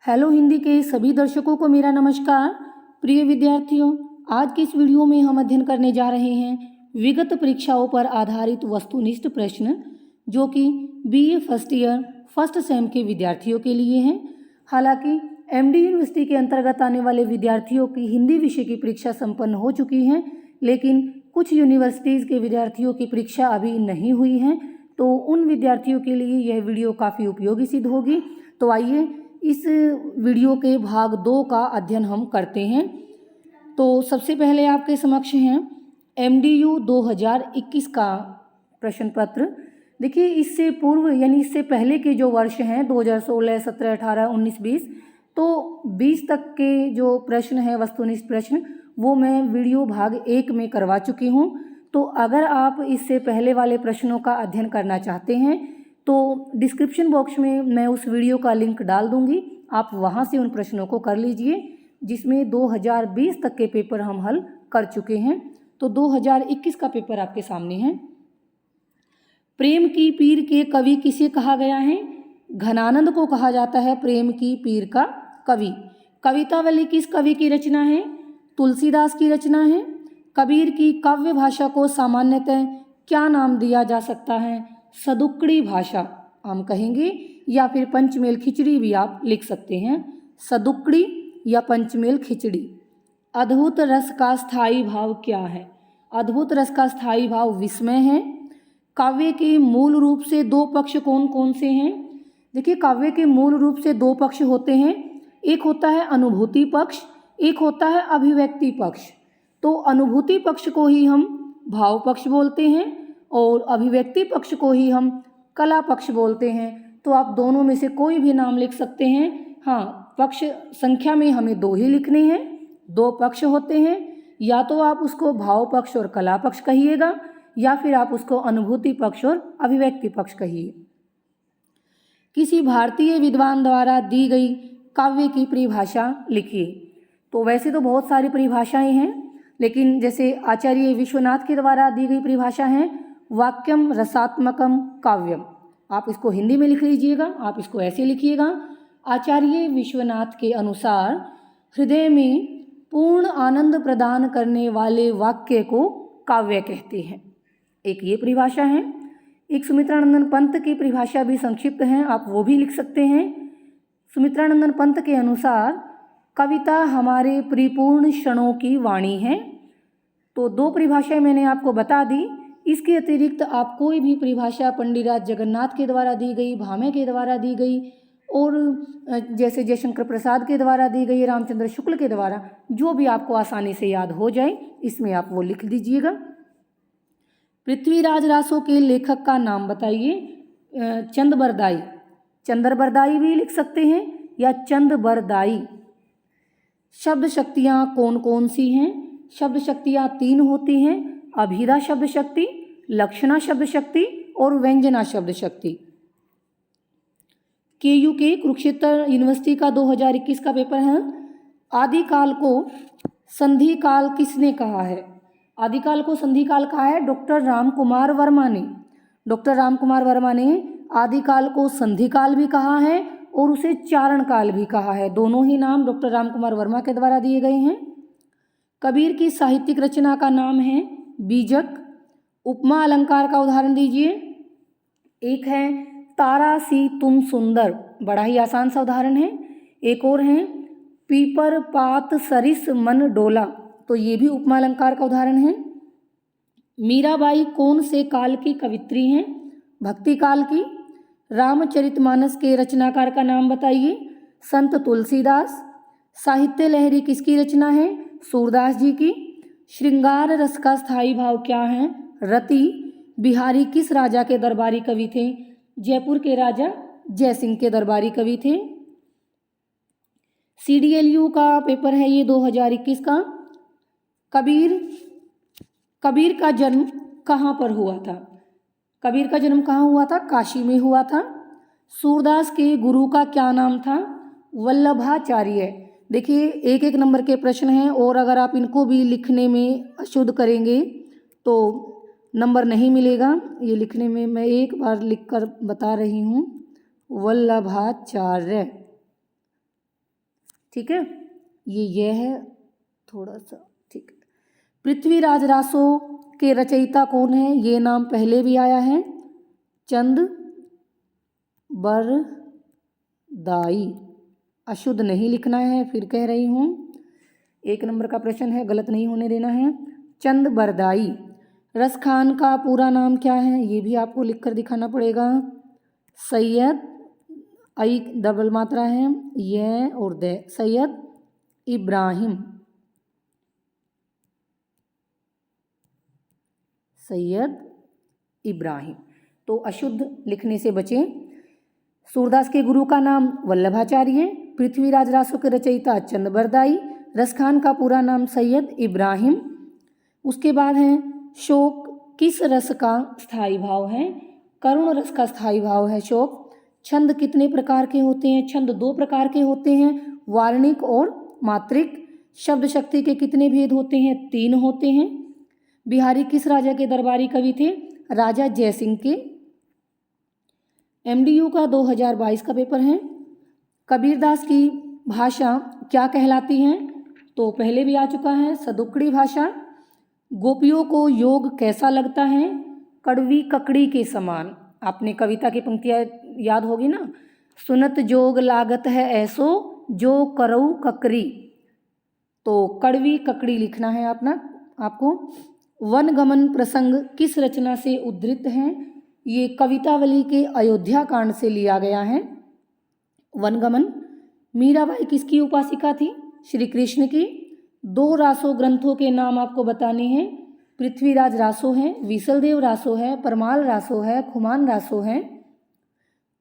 Hello Hindi के सभी दर्शकों को मेरा नमस्कार। प्रिय विद्यार्थियों, आज की इस वीडियो में हम अध्ययन करने जा रहे हैं विगत परीक्षाओं पर आधारित वस्तुनिष्ठ प्रश्न, जो कि BA first year first sem के विद्यार्थियों के लिए हैं। हालांकि एमडी यूनिवर्सिटी के अंतर्गत आने वाले विद्यार्थियों की हिंदी विषय की परीक्षा संपन्न हो चुकी है, लेकिन कुछ यूनिवर्सिटीज़ के विद्यार्थियों की परीक्षा अभी नहीं हुई है, तो उन विद्यार्थियों के लिए यह वीडियो काफ़ी उपयोगी सिद्ध होगी। तो आइए इस वीडियो के भाग 2 का अध्ययन हम करते हैं। तो सबसे पहले आपके समक्ष हैं MDU 2021 का प्रश्न पत्र। देखिए, इससे पूर्व यानी इससे पहले के जो वर्ष हैं 2016, 17, 18, 19, 20, तो 20 तक के जो प्रश्न हैं वस्तुनिष्ठ प्रश्न, वो मैं वीडियो भाग 1 में करवा चुकी हूँ। तो अगर आप इससे पहले वाले प्रश्नों का अध्ययन करना चाहते हैं तो डिस्क्रिप्शन बॉक्स में मैं उस वीडियो का लिंक डाल दूंगी, आप वहां से उन प्रश्नों को कर लीजिए, जिसमें 2020 तक के पेपर हम हल कर चुके हैं। तो 2021 का पेपर आपके सामने है। प्रेम की पीर के कवि किसे कहा गया है? घनानंद को कहा जाता है प्रेम की पीर का कवि। कवितावली किस कवि की रचना है? तुलसीदास की रचना है। कबीर की काव्य भाषा को सामान्यतः क्या नाम दिया जा सकता है? सदुक्कड़ी भाषा हम कहेंगे, या फिर पंचमेल खिचड़ी भी आप लिख सकते हैं। सदुक्कड़ी या पंचमेल खिचड़ी। अद्भुत रस का स्थायी भाव क्या है? अद्भुत रस का स्थायी भाव विस्मय है। काव्य के मूल रूप से दो पक्ष कौन कौन से हैं? देखिए, काव्य के मूल रूप से दो पक्ष होते हैं। एक होता है अनुभूति पक्ष, एक होता है अभिव्यक्ति पक्ष। तो अनुभूति पक्ष को ही हम भाव पक्ष बोलते हैं और अभिव्यक्ति पक्ष को ही हम कला पक्ष बोलते हैं। तो आप दोनों में से कोई भी नाम लिख सकते हैं। हाँ, पक्ष संख्या में हमें 2 ही लिखने हैं। 2 पक्ष होते हैं, या तो आप उसको भाव पक्ष और कला पक्ष कहिएगा, या फिर आप उसको अनुभूति पक्ष और अभिव्यक्ति पक्ष कहिए। किसी भारतीय विद्वान द्वारा दी गई काव्य की परिभाषा लिखिए। तो वैसे तो बहुत सारी परिभाषाएं हैं, लेकिन जैसे आचार्य विश्वनाथ के द्वारा दी गई परिभाषा है वाक्यम रसात्मकम काव्यम। आप इसको हिंदी में लिख लीजिएगा, आप इसको ऐसे लिखिएगा। आचार्य विश्वनाथ के अनुसार हृदय में पूर्ण आनंद प्रदान करने वाले वाक्य को काव्य कहते हैं। एक ये परिभाषा है। एक सुमित्रानंदन पंत की परिभाषा भी संक्षिप्त है, आप वो भी लिख सकते हैं। सुमित्रानंदन पंत के अनुसार कविता हमारे परिपूर्ण क्षणों की वाणी है। तो 2 परिभाषाएं मैंने आपको बता दी। इसके अतिरिक्त आप कोई भी परिभाषा पंडितराज जगन्नाथ के द्वारा दी गई, भामे के द्वारा दी गई, और जैसे जयशंकर प्रसाद के द्वारा दी गई, रामचंद्र शुक्ल के द्वारा, जो भी आपको आसानी से याद हो जाए, इसमें आप वो लिख दीजिएगा। पृथ्वीराज रासो के लेखक का नाम बताइए। चंदबरदाई। चंदरबरदाई भी लिख सकते हैं या चंदबरदाई। शब्द शक्तियाँ कौन कौन सी हैं? शब्द शक्तियाँ 3 होती हैं। अभिधा शब्द शक्ति, लक्षणा शब्द शक्ति और व्यंजना शब्द शक्ति। केयू के कुरुक्षेत्र यूनिवर्सिटी का 2021 का पेपर है। आदिकाल को संधि काल किसने कहा है? आदिकाल को संधि काल कहा है डॉक्टर रामकुमार वर्मा ने। डॉक्टर रामकुमार वर्मा ने आदिकाल को संधि काल भी कहा है और उसे चारण काल भी कहा है। दोनों ही नाम डॉक्टर रामकुमार वर्मा के द्वारा दिए गए हैं। कबीर की साहित्यिक रचना का नाम है बीजक। उपमा अलंकार का उदाहरण दीजिए। एक है तारा सी तुम सुंदर, बड़ा ही आसान सा उदाहरण है। एक और है पीपर पात सरिस मन डोला, तो ये भी उपमा अलंकार का उदाहरण है। मीराबाई कौन से काल की कवित्री हैं? भक्ति काल की। रामचरितमानस के रचनाकार का नाम बताइए। संत तुलसीदास। साहित्य लहरी किसकी रचना है? सूरदास जी की। श्रृंगार रस का स्थायी भाव क्या है? रति। बिहारी किस राजा के दरबारी कवि थे? जयपुर के राजा जयसिंह के दरबारी कवि थे। CDLU का पेपर है ये 2021 का। कबीर का जन्म कहाँ पर हुआ था? कबीर का जन्म कहाँ हुआ था? काशी में हुआ था। सूरदास के गुरु का क्या नाम था? वल्लभाचार्य। देखिए, 1-1 नंबर के प्रश्न हैं, और अगर आप इनको भी लिखने में अशुद्ध करेंगे तो नंबर नहीं मिलेगा। ये लिखने में मैं एक बार लिखकर बता रही हूँ, वल्लभाचार्य। ठीक है, ये है थोड़ा सा, ठीक है। पृथ्वीराज रासो के रचयिता कौन है? ये नाम पहले भी आया है, चंद बरदाई। अशुद्ध नहीं लिखना है, फिर कह रही हूँ, 1 नंबर का प्रश्न है, गलत नहीं होने देना है। चंद बरदाई। रस खान का पूरा नाम क्या है? ये भी आपको लिख कर दिखाना पड़ेगा। सैयद, आई डबल मात्रा है, ये और दे, सैयद इब्राहिम, सैयद इब्राहिम। तो अशुद्ध लिखने से बचें। सूरदास के गुरु का नाम वल्लभाचार्य, पृथ्वीराज रासो के रचयिता चंद बरदाई, रसखान का पूरा नाम सैयद इब्राहिम। उसके बाद है शोक किस रस का स्थायी भाव है? करुण रस का स्थायी भाव है शोक। छंद कितने प्रकार के होते हैं? छंद 2 प्रकार के होते हैं, वार्णिक और मात्रिक। शब्द शक्ति के कितने भेद होते हैं? 3 होते हैं। बिहारी किस राजा के दरबारी कवि थे? राजा जयसिंह के। MDU का 2022 का पेपर है। कबीरदास की भाषा क्या कहलाती है? तो पहले भी आ चुका है, सदुक्कड़ी भाषा। गोपियों को योग कैसा लगता है? कड़वी ककड़ी के समान। आपने कविता की पंक्तियाँ याद होगी ना, सुनत जोग लागत है ऐसो जो करऊ ककरी। तो कड़वी ककड़ी लिखना है आपको। वनगमन प्रसंग किस रचना से उद्धृत है? ये कवितावली के अयोध्या कांड से लिया गया है। वनगमन। मीराबाई किसकी उपासिका थी? श्री कृष्ण की। 2 रासो ग्रंथों के नाम आपको बताने हैं। पृथ्वीराज रासो है, विसलदेव रासो है, परमाल रासो है, खुमान रासो है।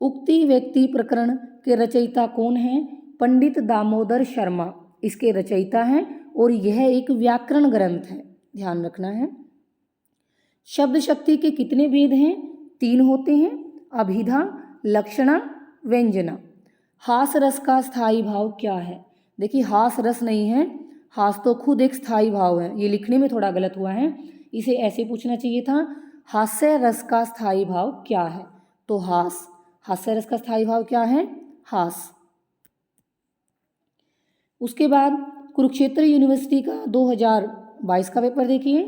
उक्ति व्यक्ति प्रकरण के रचयिता कौन है? पंडित दामोदर शर्मा इसके रचयिता हैं और यह एक व्याकरण ग्रंथ है, ध्यान रखना है। शब्द शक्ति के कितने भेद हैं? 3 होते हैं, अभिधा, लक्षणा, व्यंजना। हास रस का स्थायी भाव क्या है? देखिए, हास रस नहीं है, हास तो खुद एक स्थायी भाव है। ये लिखने में थोड़ा गलत हुआ है, इसे ऐसे पूछना चाहिए था, हास्य रस का स्थायी भाव क्या है? तो हास। हास्य रस का स्थायी भाव क्या है? हास। उसके बाद कुरुक्षेत्र यूनिवर्सिटी का 2022 का पेपर देखिए।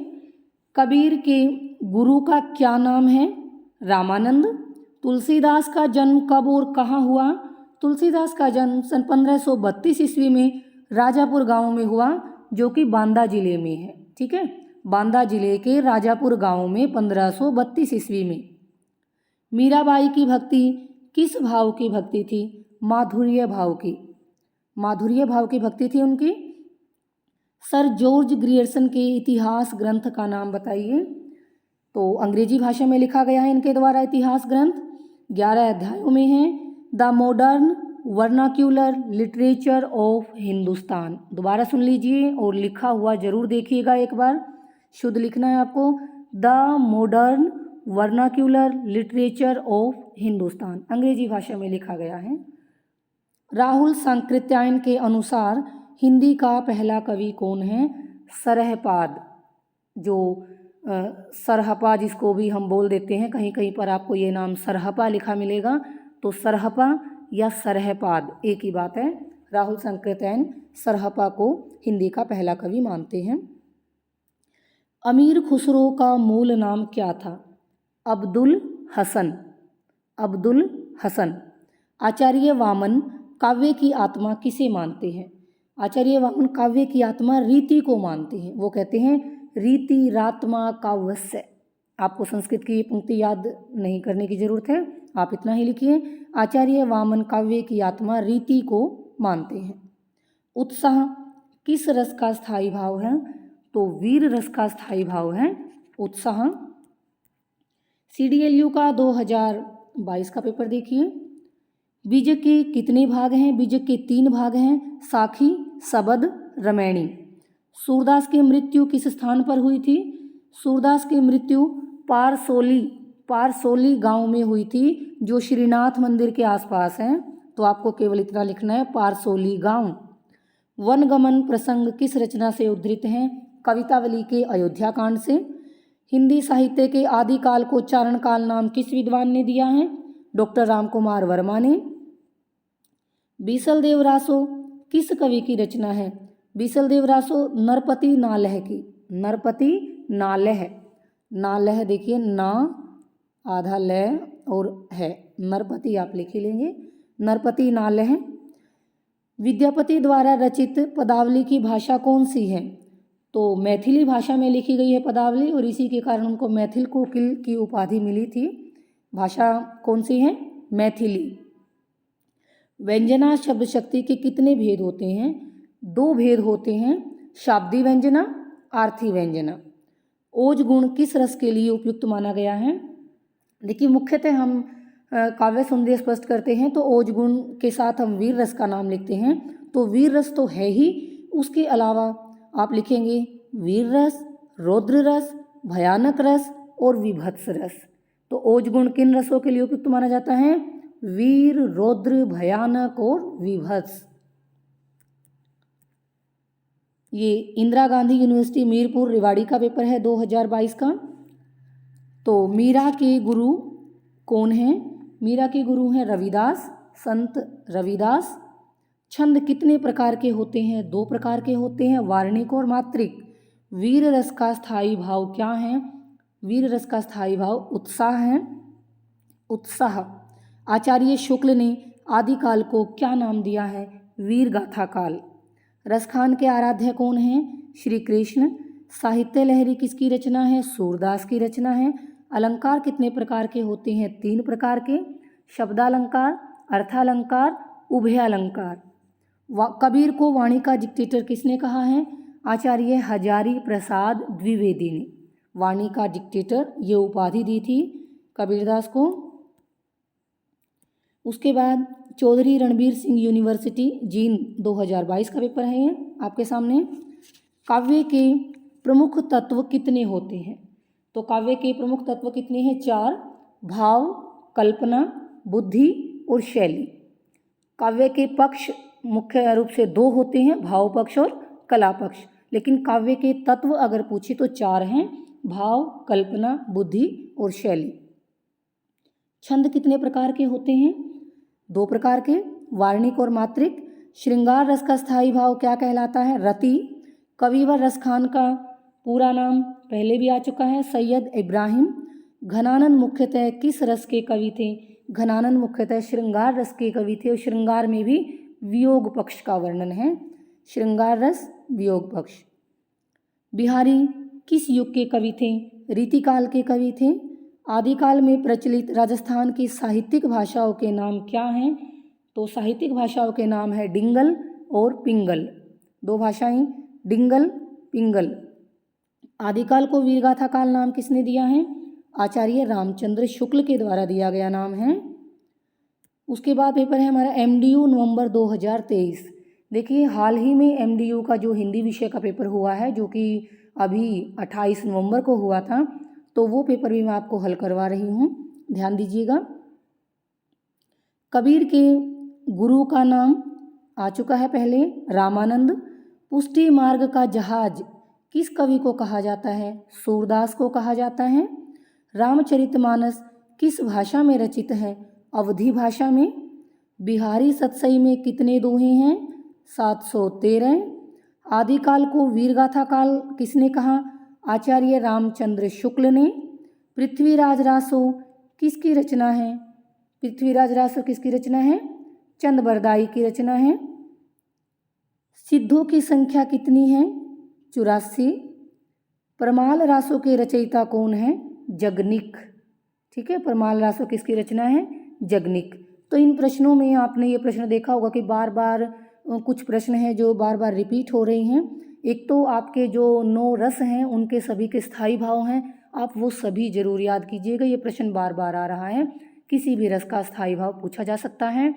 कबीर के गुरु का क्या नाम है? रामानंद। तुलसीदास का जन्म कब और कहाँ हुआ? तुलसीदास का जन्म सन 1532 ईस्वी में राजापुर गांव में हुआ, जो कि बांदा जिले में है। ठीक है, बांदा जिले के राजापुर गांव में 1532 ईस्वी में। मीराबाई की भक्ति किस भाव की भक्ति थी? माधुर्य भाव की। माधुर्य भाव की भक्ति थी उनकी। सर जॉर्ज ग्रियर्सन के इतिहास ग्रंथ का नाम बताइए। तो अंग्रेजी भाषा में लिखा गया है इनके द्वारा इतिहास ग्रंथ। 11 अध्यायों में है। The modern vernacular literature of Hindustan. दोबारा सुन लीजिए और लिखा हुआ जरूर देखिएगा एक बार, शुद्ध लिखना है आपको। The modern vernacular literature of Hindustan, अंग्रेजी भाषा में लिखा गया है। राहुल सांकृत्यायन के अनुसार हिंदी का पहला कवि कौन है? सरहपाद। जो सरहपा जिसको भी हम बोल देते हैं, कहीं कहीं पर आपको ये नाम सरहपा लिखा मिलेगा, तो सरहपा या सरहपाद एक ही बात है। राहुल सांकृत्यायन सरहपा को हिंदी का पहला कवि मानते हैं। अमीर खुसरो का मूल नाम क्या था? अब्दुल हसन। अब्दुल हसन। आचार्य वामन काव्य की आत्मा किसे मानते हैं? आचार्य वामन काव्य की आत्मा रीति को मानते हैं। वो कहते हैं रीति रात्मा काव्यस्य। आपको संस्कृत की ये पंक्ति याद नहीं करने की जरूरत है, आप इतना ही लिखिए, आचार्य वामन काव्य की आत्मा रीति को मानते हैं। उत्साह किस रस का स्थायी भाव है? तो वीर रस का स्थायी भाव है उत्साह। CDLU का 2022 का पेपर देखिए। बीजक के कितने भाग हैं? बीजक के 3 भाग हैं, साखी, सबद, रमैणी। सूरदास की मृत्यु किस स्थान पर हुई थी? सूरदास की मृत्यु पारसोली गांव में हुई थी, जो श्रीनाथ मंदिर के आसपास है। तो आपको केवल इतना लिखना है, पारसोली गांव। वनगमन प्रसंग किस रचना से उद्धृत हैं? कवितावली के अयोध्या कांड से। हिंदी साहित्य के आदिकाल को चारण काल नाम किस विद्वान ने दिया है? डॉक्टर रामकुमार वर्मा ने। बीसलदेव रासो किस कवि की रचना है? बीसलदेव रासो नरपति नालह की। नरपति नालह, नालह देखिए ना आधा ल और है, नरपति आप लिख ही लेंगे, नरपति नालह। विद्यापति द्वारा रचित पदावली की भाषा कौन सी है? तो मैथिली भाषा में लिखी गई है पदावली और इसी के कारण उनको मैथिल कोकिल की उपाधि मिली थी। भाषा कौन सी है? मैथिली। व्यंजना शब्द शक्ति के कितने भेद होते हैं? 2 भेद होते हैं, शाब्दी व्यंजना, आर्थी व्यंजना। ओज गुण किस रस के लिए उपयुक्त माना गया है? देखिए मुख्यतः हम काव्य सौंदर्य स्पष्ट करते हैं तो ओज गुण के साथ हम वीर रस का नाम लिखते हैं, तो वीर रस तो है ही, उसके अलावा आप लिखेंगे वीर रस, रौद्र रस, भयानक रस और विभत्स रस। तो ओज गुण किन रसों के लिए उपयुक्त माना जाता है? वीर, रौद्र, भयानक और विभत्स। ये इंदिरा गांधी यूनिवर्सिटी मीरपुर रेवाड़ी का पेपर है 2022 का। तो मीरा के गुरु कौन हैं? मीरा के गुरु हैं रविदास, संत रविदास। छंद कितने प्रकार के होते हैं? 2 प्रकार के होते हैं, वार्णिक और मात्रिक। वीर रस का स्थायी भाव क्या है? वीर रस का स्थायी भाव उत्साह है, उत्साह। आचार्य शुक्ल ने आदिकाल को क्या नाम दिया है? वीर गाथा काल। रसखान के आराध्य कौन हैं? श्री कृष्ण। साहित्य लहरी किसकी रचना है? सूरदास की रचना है। अलंकार कितने प्रकार के होते हैं? 3 प्रकार के, शब्दालंकार, अर्थालंकार, उभयालंकार। कबीर को वाणी का डिक्टेटर किसने कहा है? आचार्य हजारी प्रसाद द्विवेदी ने वाणी का डिक्टेटर ये उपाधि दी थी कबीरदास को। उसके बाद चौधरी रणबीर सिंह यूनिवर्सिटी जींद 2022 का पेपर है ये आपके सामने। काव्य के प्रमुख तत्व कितने होते हैं? तो काव्य के प्रमुख तत्व कितने हैं? 4, भाव, कल्पना, बुद्धि और शैली। काव्य के पक्ष मुख्य रूप से 2 होते हैं, भाव पक्ष और कला पक्ष, लेकिन काव्य के तत्व अगर पूछे तो 4 हैं, भाव, कल्पना, बुद्धि और शैली। छंद कितने प्रकार के होते हैं? 2 प्रकार के, वार्णिक और मात्रिक। श्रृंगार रस का स्थायी भाव क्या कहलाता है? रति। कविवर रसखान का पूरा नाम पहले भी आ चुका है, सैयद इब्राहिम। घनानंद मुख्यतः किस रस के कवि थे? घनानंद मुख्यतः श्रृंगार रस के कवि थे और श्रृंगार में भी वियोग पक्ष का वर्णन है, श्रृंगार रस, वियोग पक्ष। बिहारी किस युग के कवि थे? रीतिकाल के कवि थे। आदिकाल में प्रचलित राजस्थान की साहित्यिक भाषाओं के नाम क्या हैं? तो साहित्यिक भाषाओं के नाम है डिंगल और पिंगल। 2 भाषाएं, डिंगल, पिंगल। आदिकाल को वीरगाथा काल नाम किसने दिया है? आचार्य रामचंद्र शुक्ल के द्वारा दिया गया नाम है। उसके बाद पेपर है हमारा एमडीयू नवंबर 2023। देखिए हाल ही में एमडीयू का जो हिंदी विषय का पेपर हुआ है, जो कि अभी 28 नवंबर को हुआ था, तो वो पेपर भी मैं आपको हल करवा रही हूँ, ध्यान दीजिएगा। कबीर के गुरु का नाम आ चुका है पहले, रामानंद। पुष्टि मार्ग का जहाज किस कवि को कहा जाता है? सूरदास को कहा जाता है। रामचरितमानस किस भाषा में रचित है? अवधी भाषा में। बिहारी सतसई में कितने दोहे हैं? 713। आदिकाल को वीरगाथा काल किसने कहा? आचार्य रामचंद्र शुक्ल ने। पृथ्वीराज रासो किसकी रचना है? पृथ्वीराज रासो किसकी रचना है? चंद बरदाई की रचना है। सिद्धों की संख्या कितनी है? 84। परमाल रासो के रचयिता कौन है? जगनिक। ठीक है, परमाल रासो किसकी रचना है? जगनिक। तो इन प्रश्नों में आपने ये प्रश्न देखा होगा कि बार बार कुछ प्रश्न हैं जो बार बार रिपीट हो रहे हैं। एक तो आपके जो 9 रस हैं उनके सभी के स्थायी भाव हैं, आप वो सभी जरूर याद कीजिएगा। ये प्रश्न बार बार आ रहा है, किसी भी रस का स्थायी भाव पूछा जा सकता है।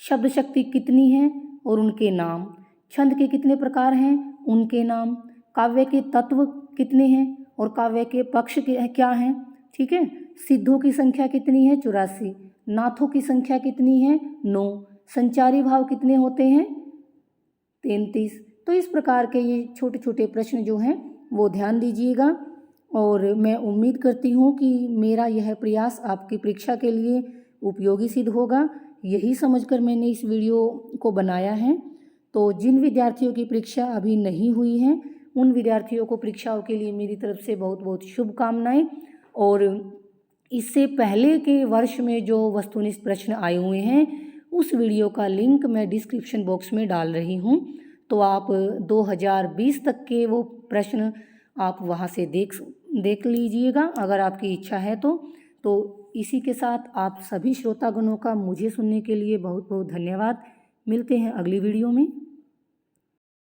शब्द शक्ति कितनी है और उनके नाम। छंद के कितने प्रकार हैं, उनके नाम। काव्य के तत्व कितने हैं और काव्य के पक्ष क्या हैं। ठीक है, सिद्धों की संख्या कितनी है? 84। नाथों की संख्या कितनी है? 9। संचारी भाव कितने होते हैं? 33। तो इस प्रकार के ये छोटे छोटे प्रश्न जो हैं वो ध्यान दीजिएगा, और मैं उम्मीद करती हूँ कि मेरा यह प्रयास आपकी परीक्षा के लिए उपयोगी सिद्ध होगा। यही समझकर मैंने इस वीडियो को बनाया है। तो जिन विद्यार्थियों की परीक्षा अभी नहीं हुई है उन विद्यार्थियों को परीक्षाओं के लिए मेरी तरफ से बहुत बहुत शुभकामनाएं। और इससे पहले के वर्ष में जो वस्तुनिष्ठ प्रश्न आए हुए हैं उस वीडियो का लिंक मैं डिस्क्रिप्शन बॉक्स में डाल रही हूँ, तो आप 2020 तक के वो प्रश्न आप वहाँ से देख लीजिएगा अगर आपकी इच्छा है तो इसी के साथ आप सभी श्रोतागणों का मुझे सुनने के लिए बहुत बहुत धन्यवाद। मिलते हैं अगली वीडियो में।